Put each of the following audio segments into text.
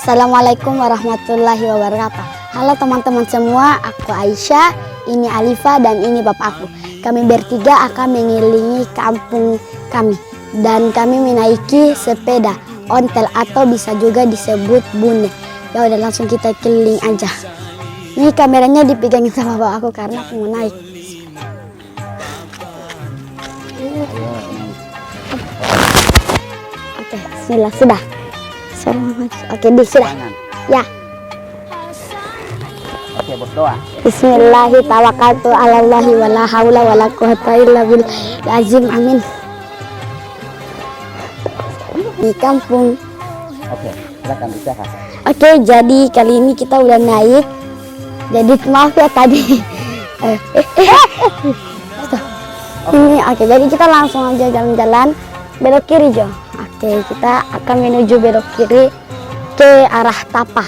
Assalamualaikum warahmatullahi wabarakatuh. Halo teman-teman semua, aku Aisyah, ini Alifa dan ini bapak aku. Kami bertiga akan mengelilingi kampung kami dan kami menaiki sepeda ontel atau bisa juga disebut bune. Ya udah langsung kita keliling aja. Ini kameranya dipegangin sama bapak aku karena aku mau naik. Oke, bismillah sudah. Oke, sudah. Ya. Oke, berdoa. Bismillahirrahmanirrahim. Alallahi wala haula wala quwata illa billahil azim. Amin. Di kampung. Oke, silakan bicara. Oke, jadi kali ini kita udah naik. Jadi maaf ya tadi. Ini oke, jadi kita langsung aja jalan-jalan belok kiri, Jo. Oke, kita akan menuju belok kiri ke arah Tapa,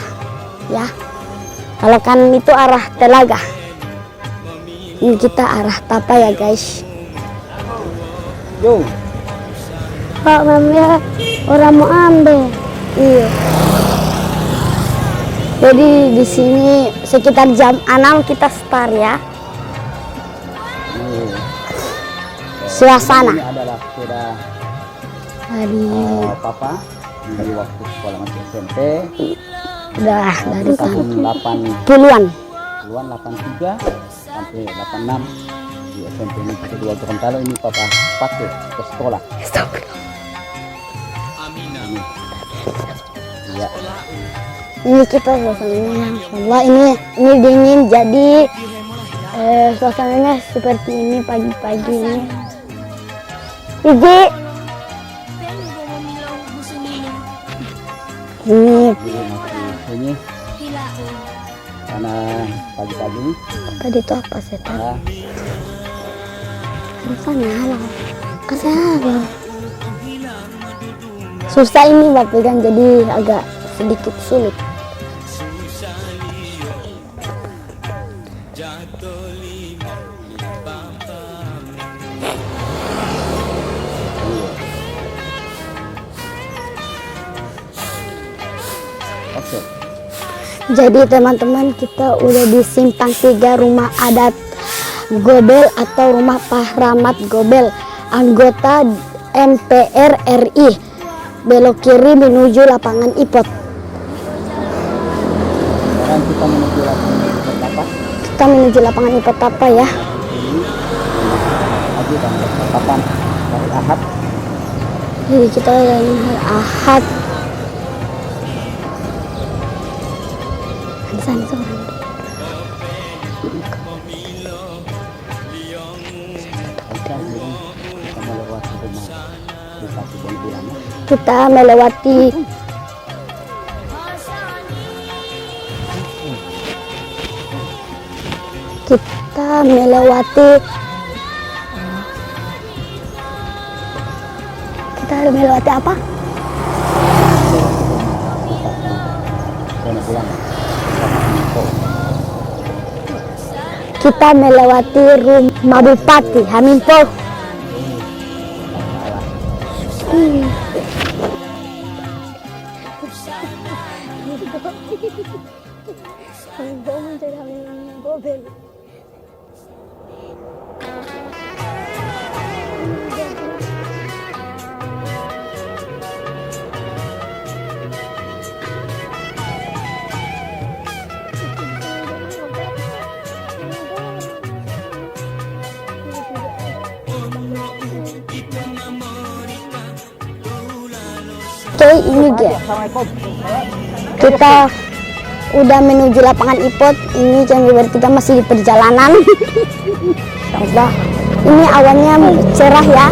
ya. Kalau kan itu arah Telaga. Ini kita arah Tapa ya, guys. Yo. Pak, mamnya orang mau ambil. Iya. Jadi di sini sekitar jam 6 kita start ya. Suasana. Ini adalah sudah Dari papa dari waktu sekolah masih SMP. udah dari tahun 80-an. 83 sampai 86 di SMP ini kedua Gorontalo. Ini papa pakai ke sekolah. Iya. Ini kita suasananya, Allah ini dingin, jadi suasananya seperti ini pagi-pagi ini. Iji. Ini karena pagi-pagi Tadi itu apa setan? ya, Sana halo. Kasih susah ini buat pegang, jadi agak sedikit sulit. oke. Jadi teman-teman, kita udah di Simpang 3 Rumah Adat Gobel atau Rumah Pahramat Gobel, anggota MPR RI. Belok kiri menuju lapangan IPOT. Sekarang kita menuju lapangan apa? Kita menuju lapangan IPOT apa ya? Lagi tanggal 8 hari Ahad. Jadi kita hari Ahad. Sana seorang. Kita melewati rumah kita melewati apa? Kita melewati rumah Bupati Haminpo. Oke, ini dia. Kita udah menuju lapangan IPOT. Ini kami bertiga masih di perjalanan. Udah. Ini awannya cerah ya.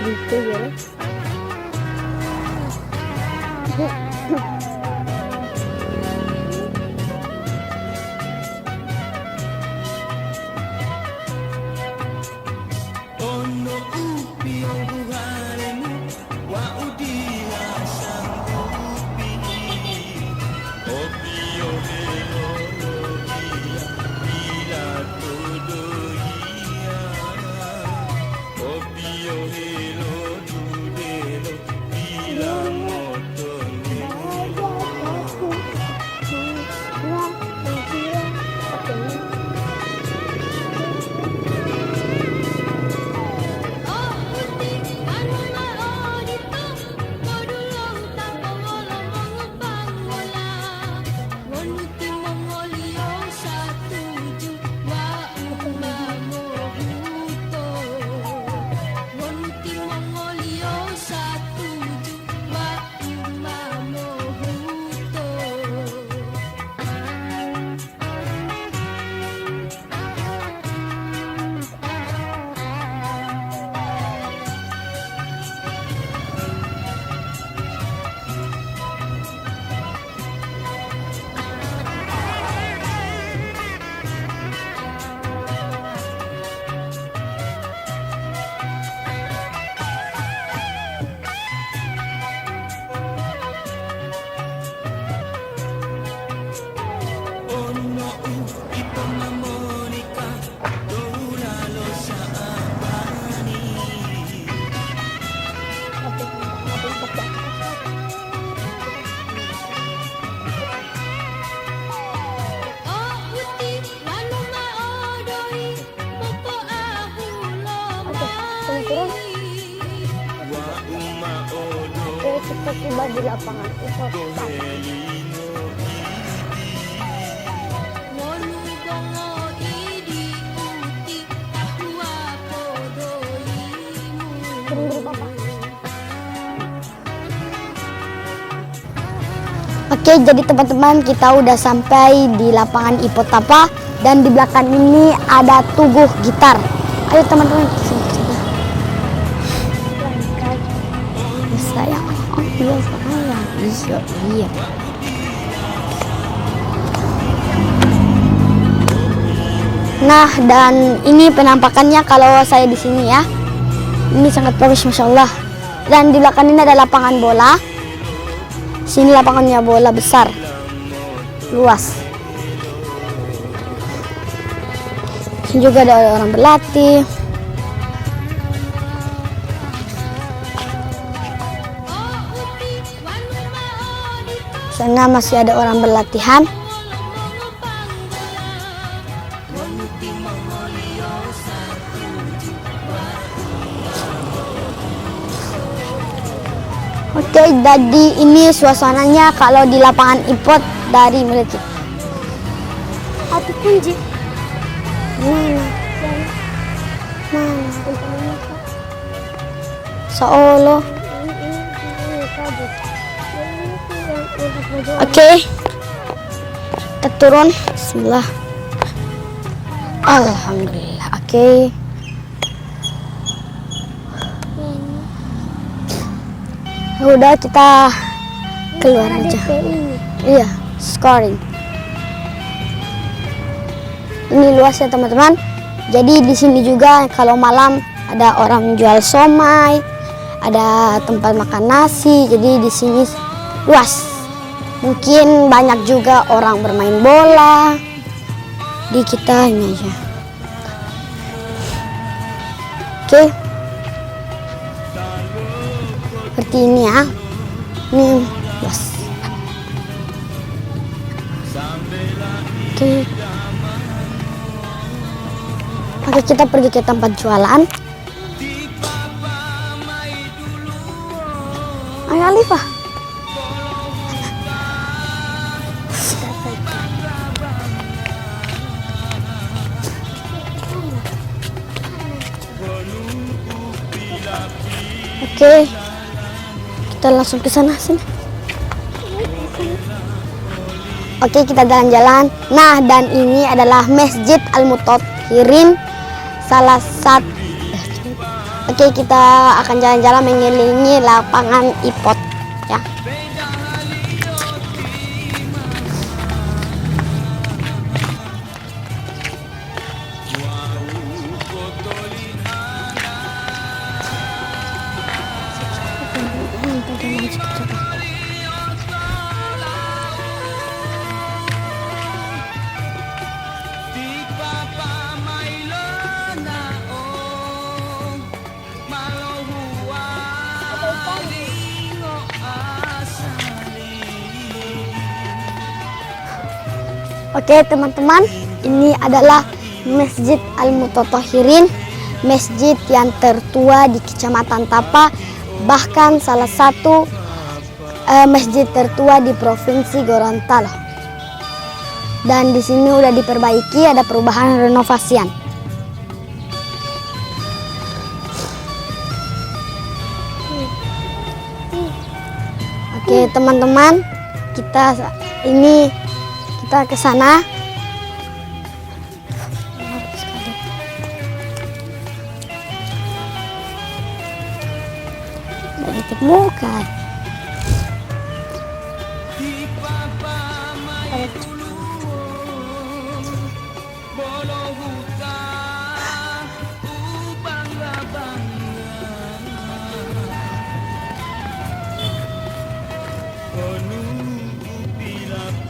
Itu ya. kita tiba di lapangan Ipot Tapa. Oke, jadi teman-teman kita udah sampai di lapangan Ipot Tapa dan di belakang ini ada Tuguh Gitar. Ayo teman-teman kesini. Bisa ya? Oh iya sekarang bisa iya. Nah dan ini penampakannya kalau saya di sini ya. Ini sangat bagus masya Allah. Dan di belakang ini ada lapangan bola. Sini lapangannya bola besar, luas. Sini juga ada orang berlatih. Sana masih ada orang berlatihan. Oke, jadi ini suasananya kalau di lapangan Ipot dari Melati. Ada kunci. Mana? Solo. Oke. Kita turun. Bismillah. Alhamdulillah. Oke. Udah kita keluar aja. Iya, scoring. Ini luas ya teman-teman. Jadi di sini juga kalau malam ada orang jual somai, ada tempat makan nasi. Jadi di sini luas. Mungkin banyak juga orang bermain bola. Di kita ini aja. Oke. Seperti ini ya. Ini luas. Oke. Oke, kita pergi ke tempat jualan. Ayo Alifah. Oke. Kita langsung ke sana sini. Oke, kita jalan-jalan. Nah, dan ini adalah Masjid Al-Mutothirin, salah satu. Oke, kita akan jalan-jalan mengelilingi lapangan Ipot ya. Oke teman-teman, ini adalah Masjid Al-Mutothirin, masjid yang tertua di Kecamatan Tapa, bahkan salah satu masjid tertua di Provinsi Gorontalo. Dan di sini udah diperbaiki, ada perubahan renovasian. Oke teman-teman, kita ke sana. Ditemukan.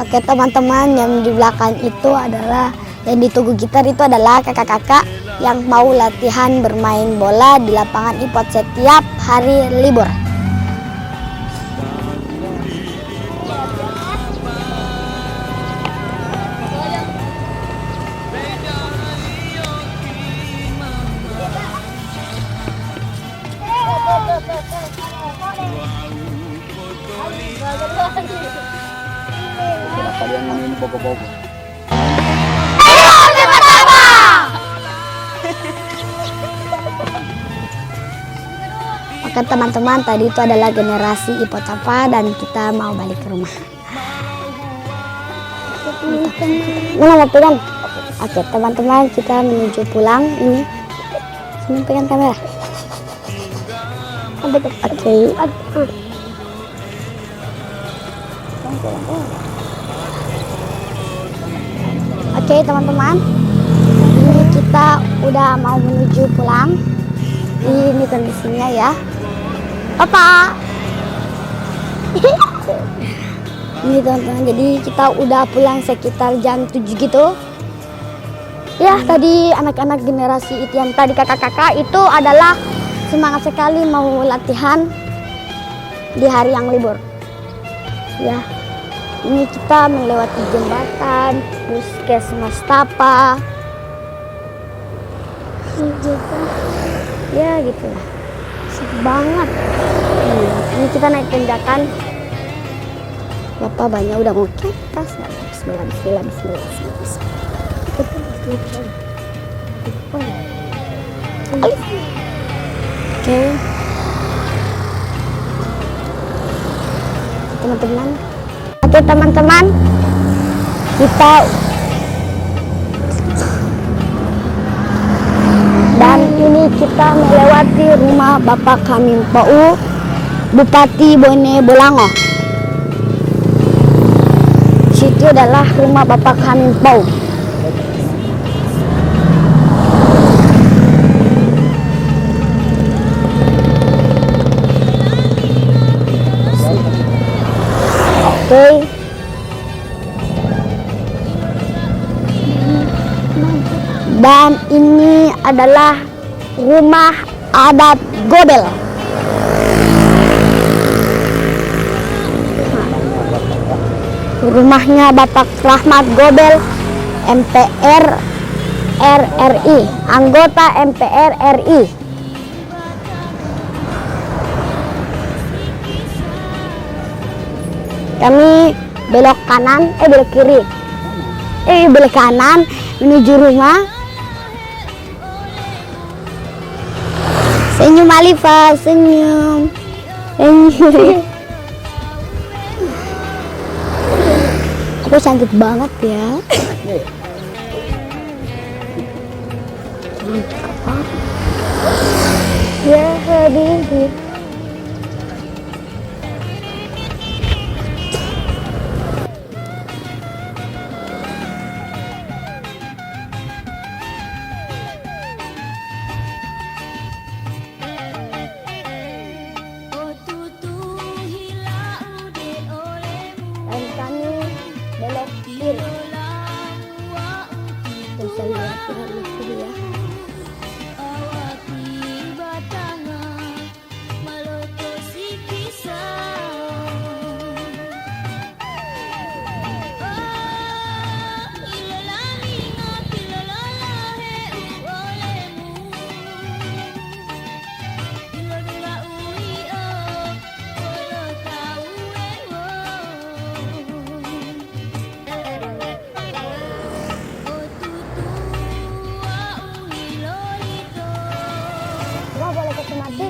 Oke teman-teman, yang di belakang itu adalah yang di Tugu Gitar itu adalah kakak-kakak yang mau latihan bermain bola di lapangan Ipot setiap hari libur. Kira kalian mau ini bogo-bogo. Oke teman-teman, tadi itu adalah generasi Ipotapa dan kita mau balik ke rumah. Mana mau pegang? Oke teman-teman, kita menuju pulang. Ini sini pegang kamera. Oke. Oke teman-teman, ini kita udah mau menuju pulang. Ini kondisinya ya. Papa. Ini teman-teman, jadi kita udah pulang sekitar jam 7 gitu. Ya tadi anak-anak generasi itu yang tadi kakak-kakak itu adalah semangat sekali mau latihan di hari yang libur. Ya, ini kita melewati jembatan, puskesmas Tapa. Ya gitu lah, seru banget. Ini kita naik tanjakan. Bapak banyak udah mau ke atas. Bismillah, bismillah, bismillah, bismillah. Oke. Teman-teman. Oke teman-teman. Kita dan ini kita melewati rumah Bapak kami Pau, Bupati Bone Bolango. Situ adalah rumah Bapak kami Pau. Oke. Dan ini adalah rumah adat Gobel. Rumahnya Bapak Rahmat Gobel, MPR RRI, anggota MPR RI. Kami belok kanan, belok kiri. Belok kanan menuju rumah. Senyum Alifa, senyum. Senyum. Aku cantik banget ya. Ya, habibi. Dan kami belok kiri. Bisa lihat belok kiri ya. Wah, boleh ke mati.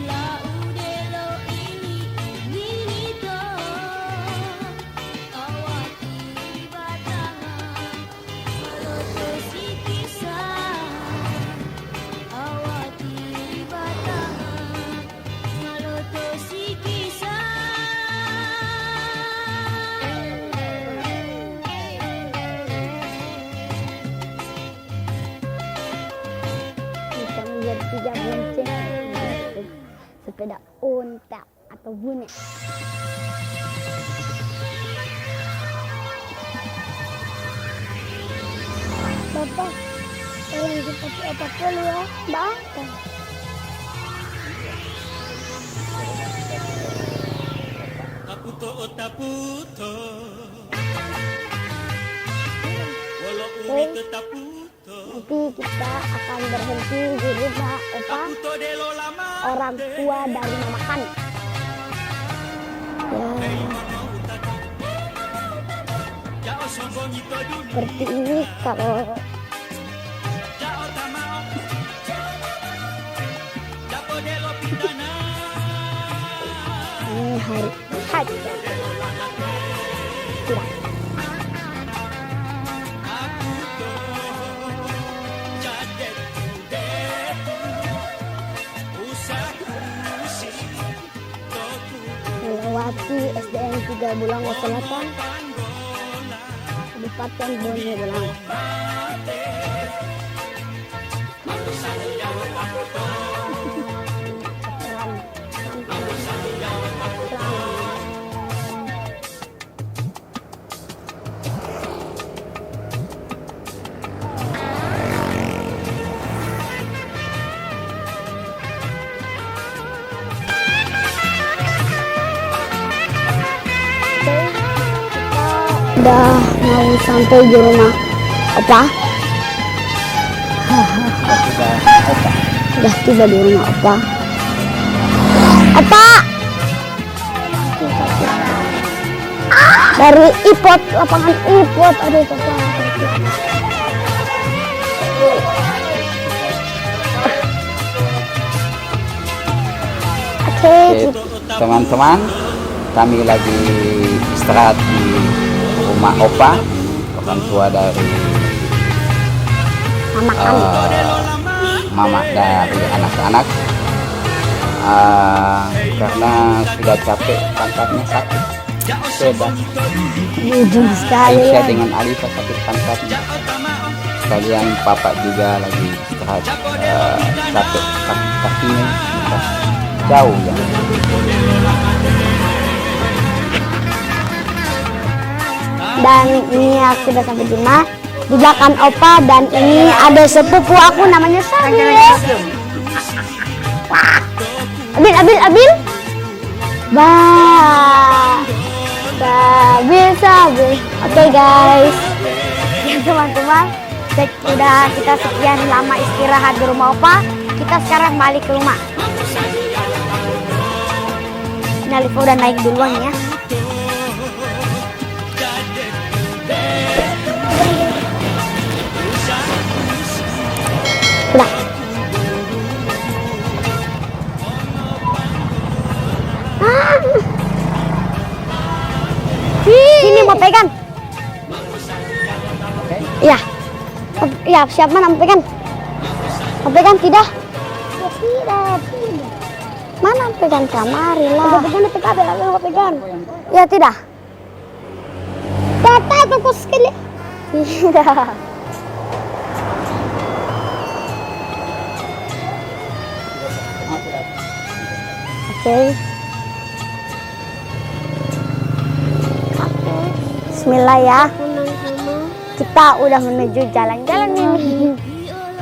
Bisa menjadi 3 bonceng. Sepeda unta atau bunyi. Bapak, tolong dipakai apapun ya, Bapak. Taputo o taputo, walau umi ke taputo. Nanti kita akan berhenti di rumah Opa, Taputo de lo lama, orang tua dari Mama Kami. Ya. hey mama utata. seperti ini kalau Jao tamao. Japo de lo pitana. ini hari haji. Tidak. Jadet kudeku. Usaku si. Toku Melewati SDN 3 Bulango Selatan, Kabupaten Borneo Bulango. Udah mau sampai di rumah Opa. Sudah opa. Udah tiba di rumah Opa. Opa! Dari Ipot, lapangan Ipot. Aduh, Opa. Oke, Oke, teman-teman, kami lagi istirahat di rumah opa, orang tua dari mama kami. mama dari anak-anak, karena sudah capek, pantatnya sakit. Sudah Jujur sekali Aisyah ya. dengan Alifa sakit pantatnya. Sekalian papa juga lagi istirahat, capek kakinya sudah jauh ya. Dan ini aku udah sampai di rumah. Di belakang Opa dan ini ada sepupu aku namanya Sabil. Wah. Abil. Sabil. Oke guys. Ya teman-teman, udah kita sekian lama istirahat di rumah Opa. Kita sekarang balik ke rumah. Ini Alifa udah naik duluan ya. Udah. Sini mau pegang. Iya. Iya, siapa mau pegang? Mau pegang tidak? Tidak. Mana pegang kamari lah. Pegang mau pegang. Ya tidak. Tata aku sekali. Tidak. Oke. Bismillah ya. Kita udah menuju jalan-jalan ini.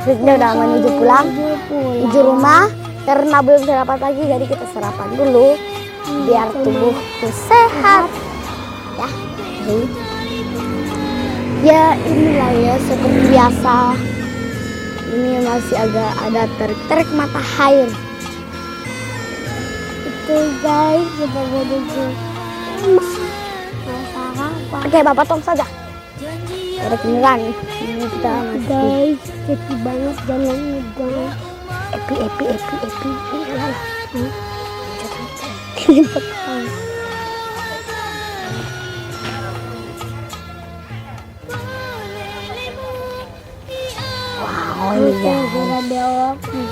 Kita udah menuju pulang. Menuju rumah. Karena belum sarapan pagi, jadi kita sarapan dulu. Biar tubuhku sehat. Ya. Ya inilah ya seperti biasa. Ini masih agak ada terik-terik matahari. Itu guys, kita menuju rumah. Oke, Bapak tong saja. Ada beneran. Ini kita masih guys, happy banget jalannya guys. Epi. Iyalah. Wow, iya.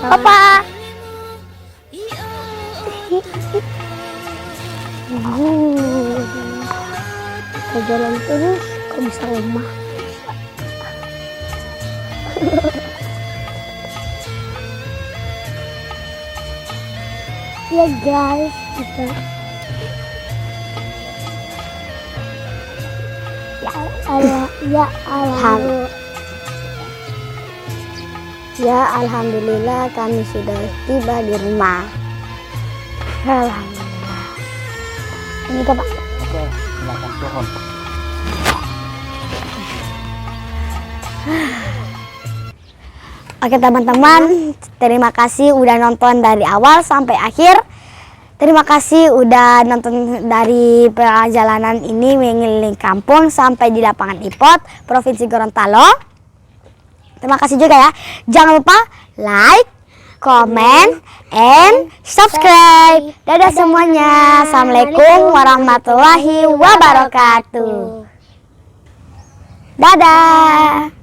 Papa. Kita jalan terus, kok bisa lemah. Ya guys, kita alhamdulillah kami sudah tiba di rumah. Alhamdulillah. Ini Pak. Oke, silakan turun. Oke teman-teman, terima kasih udah nonton dari awal sampai akhir. Terima kasih udah nonton dari perjalanan ini mengelilingi kampung sampai di lapangan IPOT Provinsi Gorontalo. Terima kasih juga ya. Jangan lupa like, comment, and subscribe. Dadah semuanya. Assalamualaikum warahmatullahi wabarakatuh. Dadah.